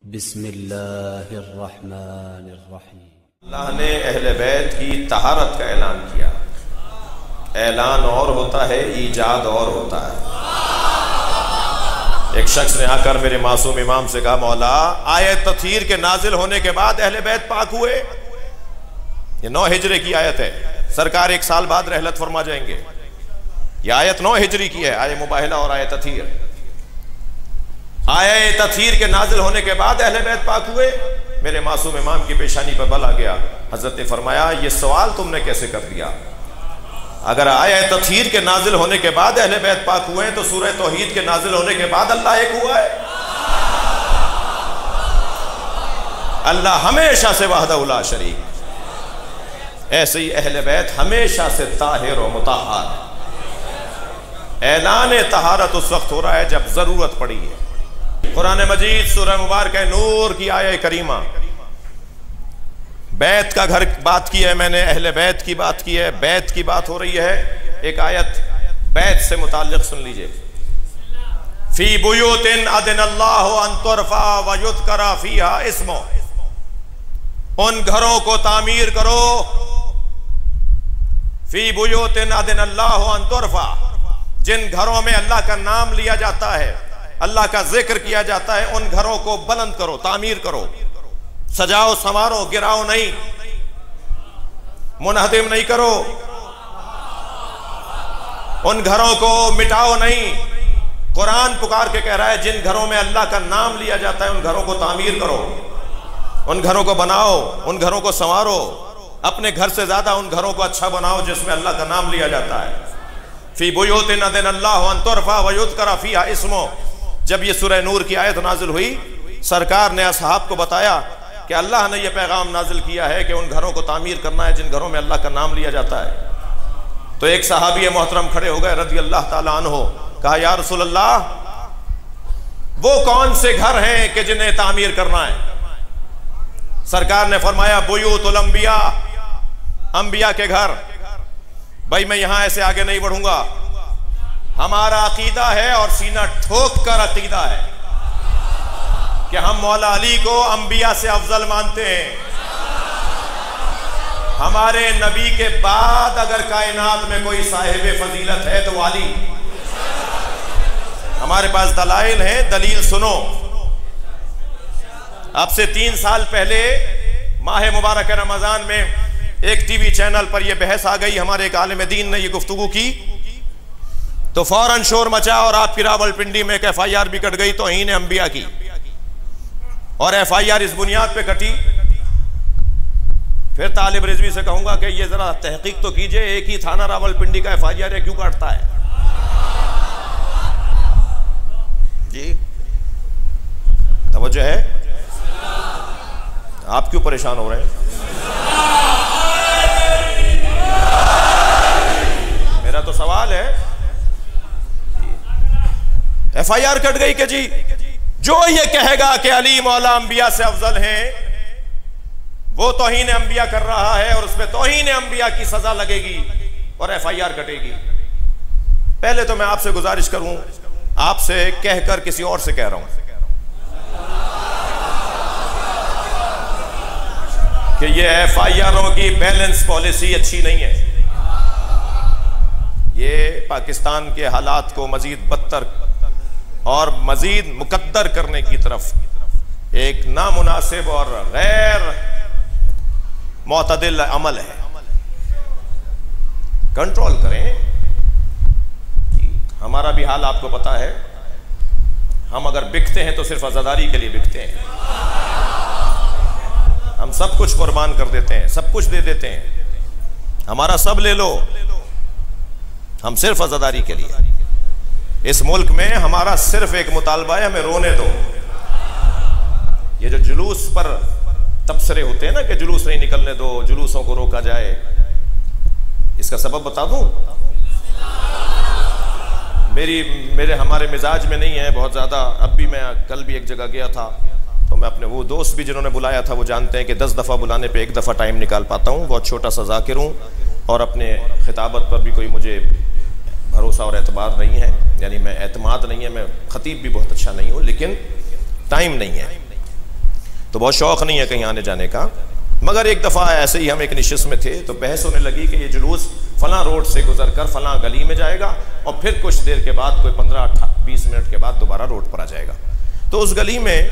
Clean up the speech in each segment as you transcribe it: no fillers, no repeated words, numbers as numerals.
बिस्मिल्लाहिर्रहमानिर्रहीम। अल्लाह ने अहले बैत की तहारत का ऐलान किया। ऐलान और होता है, ईजाद और होता है। एक शख्स ने आकर मेरे मासूम इमाम से कहा, मौला आयत तथहीर के नाजिल होने के बाद अहले बैत पाक हुए। ये 9 हिजरे की आयत है। सरकार 1 साल बाद रहलत फरमा जाएंगे। यह आयत 9 हिजरी की है, आय मुबाहिला और आय तथहीर। आय तथहीर के नाजिल होने के बाद अहले बैत पाक हुए। मेरे मासूम इमाम की पेशानी पर बल आ गया। हजरत ने फरमाया, ये सवाल तुमने कैसे कर दिया? अगर आय तथहीर के नाजिल होने के बाद अहले बैत पाक हुए हैं तो सूरह तौहीद के नाजिल होने के बाद अल्लाह एक हुआ है। अल्लाह हमेशा से वहदहु ला शरीक, ऐसे ही अहले बैत हमेशा से ताहिर और मुताहर। ऐलान तहारत उस वक्त हो रहा है जब जरूरत पड़ी है। कुरान मजीद सूरह मुबारक नूर की आयत करीमा, बैत का घर बात की है मैंने, अहले बैत की बात की है, बैत की बात हो रही है। एक आयत बैत से मुताल्लिक सुन लीजिए। फी बुयूतिन अज़नल्लाहु अन तुरफा व युज़करा फीहा इस्मो, उन घरों को तामीर करो। फी बुयूतिन अज़नल्लाहु अन तुरफा, जिन घरों में अल्लाह का नाम लिया जाता है, अल्लाह का जिक्र किया जाता है, उन घरों को बुलंद करो, तामीर करो, सजाओ संवारो, गिराओ नहीं, मुनहदिम नहीं करो, उन घरों को मिटाओ नहीं। कुरान पुकार के कह रहा है, जिन घरों में अल्लाह का नाम लिया जाता है उन घरों को तामीर करो, उन घरों को बनाओ, उन घरों को संवारो। अपने घर से ज्यादा उन घरों को अच्छा बनाओ जिसमें अल्लाह का नाम लिया जाता है। फी बुयूतिन अज़नल्लाहु अन तुरफा व युज़करा फीहा इस्मो, जब ये सूरह नूर की आयत नाजिल हुई, सरकार ने असहाब को बताया कि अल्लाह ने यह पैगाम नाजिल किया है कि उन घरों को तामीर करना है जिन घरों में अल्लाह का नाम लिया जाता है। तो एक सहाबी मोहतरम खड़े हो गए रज़ी अल्लाह ताला अन्हो, कहा, या रसूल अल्लाह, वो कौन से घर हैं कि जिन्हें तामीर करना है? सरकार ने फरमाया, बुयूतुल अंबिया, अंबिया के घर। भाई मैं यहां ऐसे आगे नहीं बढ़ूंगा। हमारा अकीदा है और सीना ठोक कर अकीदा है कि हम मौला अली को अंबिया से अफजल मानते हैं। हमारे नबी के बाद अगर कायनात में कोई साहिब फजीलत है तो वाली। हमारे पास दलाइल हैं, दलील सुनो। अब से 3 साल पहले माह मुबारक रमजान में एक टीवी चैनल पर यह बहस आ गई। हमारे एक आलिम दीन ने यह गुफ्तगू की तो फौरन शोर मचा और आपकी रावलपिंडी में एक FIR भी कट गई तौहीन अंबिया की। और FIR इस बुनियाद पे कटी। फिर तालिब रिजवी से कहूंगा कि ये जरा तहकीक तो कीजिए, एक ही थाना रावलपिंडी का FIR है, क्यों काटता है जी? तवज्जो है? आप क्यों परेशान हो रहे हैं? मेरा तो सवाल है। FIR कट गई कि जी जो ये कहेगा कि अली मौला अंबिया से अफजल हैं, वो तौहीन अंबिया कर रहा है और उसमें तौहीन अंबिया की सजा लगेगी और FIR कटेगी। पहले तो मैं आपसे गुजारिश करूं, आपसे कहकर किसी और से कह रहा हूं कि ये FIRों की बैलेंस पॉलिसी अच्छी नहीं है। ये पाकिस्तान के हालात को मजीद बदतर और मजीद मुकद्दर करने की तरफ एक नामुनासिब और गैर मोतदिल अमल है। कंट्रोल करें। हमारा भी हाल आपको पता है। हम अगर बिकते हैं तो सिर्फ आजादारी के लिए बिकते हैं। हम सब कुछ कुर्बान कर देते हैं, सब कुछ दे देते हैं, हमारा सब ले लो, हम सिर्फ आजादारी के लिए। इस मुल्क में हमारा सिर्फ एक मुतालबा है, हमें रोने दो। ये जो जुलूस पर तबसरे होते हैं ना कि जुलूस नहीं निकलने दो, जुलूसों को रोका जाए, इसका सबब बता दूं? मेरे हमारे मिजाज में नहीं है बहुत ज़्यादा। अब भी मैं कल भी एक जगह गया था तो मैं अपने वो दोस्त भी जिन्होंने बुलाया था वो जानते हैं कि 10 दफ़ा बुलाने पे 1 दफ़ा टाइम निकाल पाता हूँ। बहुत छोटा सा ज़ाकिर हूँ और अपने खिताबत पर भी कोई मुझे भरोसा और एतबार नहीं है, यानी मैं एतमाद नहीं है, मैं खतीब भी बहुत अच्छा नहीं हूँ, लेकिन टाइम नहीं है। तो बहुत शौक़ नहीं है कहीं आने जाने का। मगर एक दफ़ा ऐसे ही हम एक निशिस्त में थे तो बहस होने लगी कि ये जुलूस फ़लाँ रोड से गुजर कर फ़लाँ गली में जाएगा और फिर कुछ देर के बाद कोई 15-20 मिनट के बाद दोबारा रोड पर आ जाएगा। तो उस गली में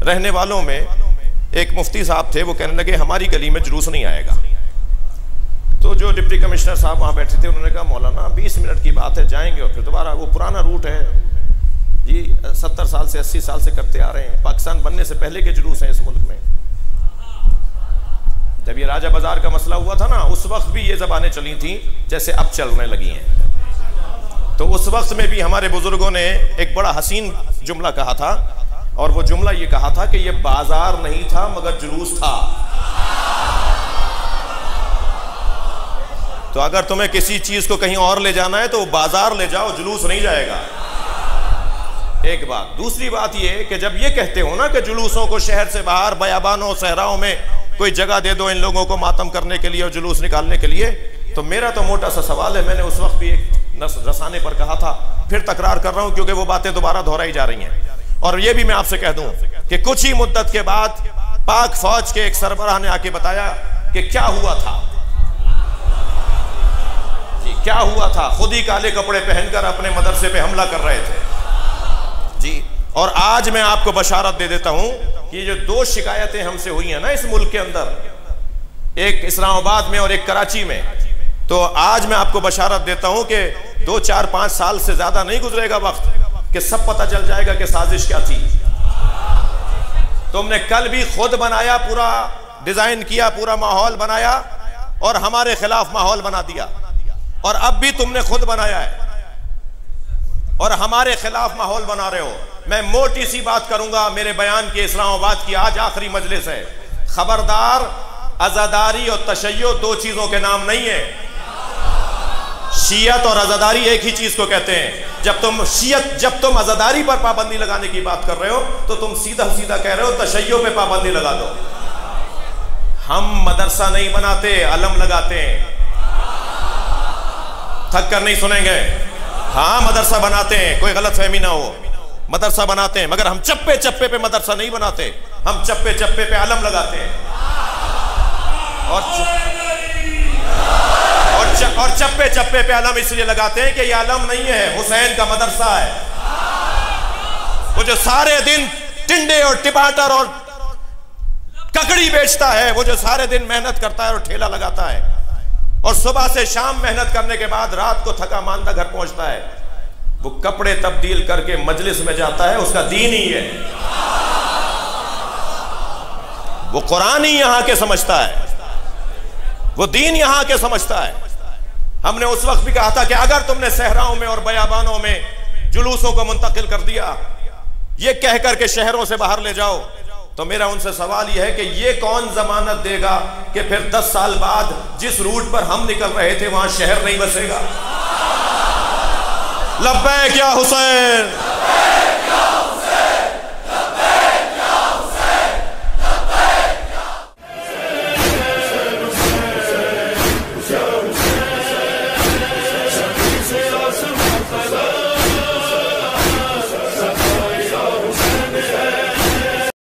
रहने वालों में एक मुफ्ती साहब थे, वो कहने लगे हमारी गली में जुलूस नहीं आएगा। तो जो डिप्टी कमिश्नर साहब वहाँ बैठे थे उन्होंने कहा मौलाना 20 मिनट की बात है, जाएंगे और फिर दोबारा, वो पुराना रूट है जी, 70 साल से 80 साल से करते आ रहे हैं, पाकिस्तान बनने से पहले के जुलूस हैं इस मुल्क में। जब ये राजा बाजार का मसला हुआ था ना, उस वक्त भी ये ज़बानें चली थी जैसे अब चलने लगी हैं। तो उस वक्त में भी हमारे बुजुर्गों ने एक बड़ा हसीन जुमला कहा था, और वो जुमला ये कहा था कि ये बाजार नहीं था मगर जुलूस था। तो अगर तुम्हें किसी चीज को कहीं और ले जाना है तो बाजार ले जाओ, जुलूस नहीं जाएगा। एक बात। दूसरी बात ये कि जब ये कहते हो ना कि जुलूसों को शहर से बाहर बयाबानों सहराओं में कोई जगह दे दो इन लोगों को मातम करने के लिए और जुलूस निकालने के लिए, तो मेरा तो मोटा सा सवाल है, मैंने उस वक्त भी एक रसाने पर कहा था, फिर तकरार कर रहा हूं क्योंकि वो बातें दोबारा दोहराई जा रही हैं। और ये भी मैं आपसे कह दूं कि कुछ ही मुद्दत के बाद पाक फौज के एक सरबराह ने आके बताया कि क्या हुआ था जी, क्या हुआ था। खुद ही काले कपड़े पहनकर अपने मदरसे पे हमला कर रहे थे जी। और आज मैं आपको बशारत दे देता हूं कि ये जो 2 शिकायतें हमसे हुई हैं ना इस मुल्क के अंदर, एक इस्लामाबाद में और एक कराची में, तो आज मैं आपको बशारत देता हूं कि 2, 4, 5 साल से ज्यादा नहीं गुजरेगा वक्त कि सब पता चल जाएगा कि साजिश क्या थी। तुमने कल भी खुद बनाया, पूरा डिजाइन किया, पूरा माहौल बनाया और हमारे खिलाफ माहौल बना दिया, और अब भी तुमने खुद बनाया है और हमारे खिलाफ माहौल बना रहे हो। मैं मोटी सी बात करूंगा मेरे बयान की, इस्लामाबाद की आज आखिरी मजलिस है। खबरदार, अज़ादारी और तशय्यो 2 चीजों के नाम नहीं है। शियत और अज़ादारी एक ही चीज को कहते हैं। जब तुम अज़ादारी पर पाबंदी लगाने की बात कर रहे हो तो तुम सीधा सीधा कह रहे हो तशय्यो पे पाबंदी लगा दो। हम मदरसा नहीं बनाते, अलम लगाते हैं। थक कर नहीं सुनेंगे। हाँ, मदरसा बनाते हैं, कोई गलत फहमी ना हो, मदरसा बनाते हैं, मगर हम चप्पे चप्पे पे मदरसा नहीं बनाते, हम चप्पे चप्पे पे अलम लगाते हैं। और चप्पे चप्पे पे अलम इसलिए लगाते हैं कि ये अलम नहीं है, हुसैन का मदरसा है। वो जो सारे दिन टिंडे और टमाटर और ककड़ी बेचता है, वो जो सारे दिन मेहनत करता है और ठेला लगाता है और सुबह से शाम मेहनत करने के बाद रात को थका मांदा घर पहुंचता है, वो कपड़े तब्दील करके मजलिस में जाता है, उसका दीन ही है, वो कुरान ही यहां के समझता है, वो दीन यहां के समझता है। हमने उस वक्त भी कहा था कि अगर तुमने सहराओं में और बयाबानों में जुलूसों को मुंतकिल कर दिया, ये कहकर के शहरों से बाहर ले जाओ, तो मेरा उनसे सवाल यह है कि ये कौन जमानत देगा कि फिर 10 साल बाद जिस रूट पर हम निकल रहे थे वहां शहर नहीं बसेगा। लब्बैक या हुसैन।